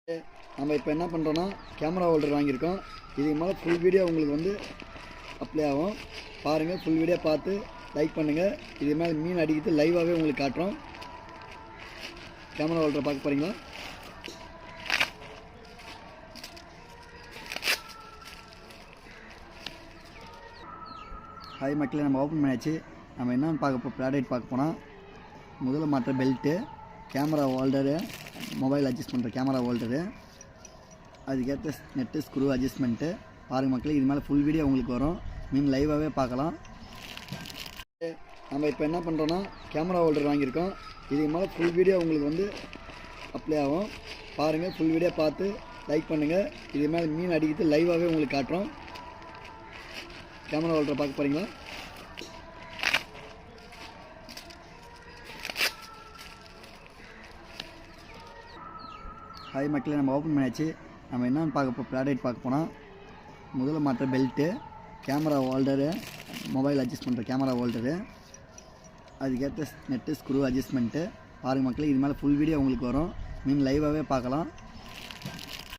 நம்ம இப்போ என்ன பண்ணுறோன்னா கேமரா ஹோல்டர் வாங்கியிருக்கோம். இதுக்கு மேலே ஃபுல் வீடியோ உங்களுக்கு வந்து அப்ளை ஆகும். பாருங்கள், ஃபுல் வீடியோ பார்த்து லைக் பண்ணுங்கள். இது மேலே மீன் அடிக்கிறது லைவாகவே உங்களுக்கு காட்டுறோம். கேமரா ஹோல்டரை பார்க்க போகிறீங்களா? ஹாய் மக்களே, நம்ம ஓப்பன் பண்ணியாச்சு. நம்ம என்னென்னு ப்ராடக்ட் பார்க்க போனால் முதல்ல மாற்ற belt, camera holder, mobile adjust பண்ணுற கேமரா ஹோல்டரு, அதுக்கேற்ற நெட்டு ஸ்க்ரூ அட்ஜஸ்ட்மெண்ட்டு. பாருங்கள் மக்களே, இது மேலே ஃபுல் வீடியோ உங்களுக்கு வரும். மீன் லைவாகவே பார்க்கலாம். நம்ம இப்போ என்ன பண்ணுறோன்னா கேமரா ஹோல்டர் வாங்கியிருக்கோம். இதுக்கு மேலே ஃபுல் வீடியோ உங்களுக்கு வந்து அப்ளை ஆகும். பாருங்கள், ஃபுல் வீடியோ பார்த்து லைக் பண்ணுங்கள். இது மேலே மீன் அடிக்கிறது லைவாகவே உங்களுக்கு காட்டுறோம். கேமரா ஹோல்டரை பார்க்க போகிறீங்களா? ஹாய் மக்களே, நம்ம ஓப்பன் பண்ணியாச்சு. நம்ம என்னென்னு ப்ராடக்ட் பார்க்க போனால் முதல்ல மாற்ற belt, camera holder, mobile adjust பண்ணுற கேமரா ஹோல்டரு, அதுக்கேற்ற நெட்டு ஸ்க்ரூ அட்ஜஸ்ட்மெண்ட்டு. பாருங்கள் மக்களே, இது மேலே ஃபுல் வீடியோ உங்களுக்கு வரும். மீன் லைவாகவே பார்க்கலாம்.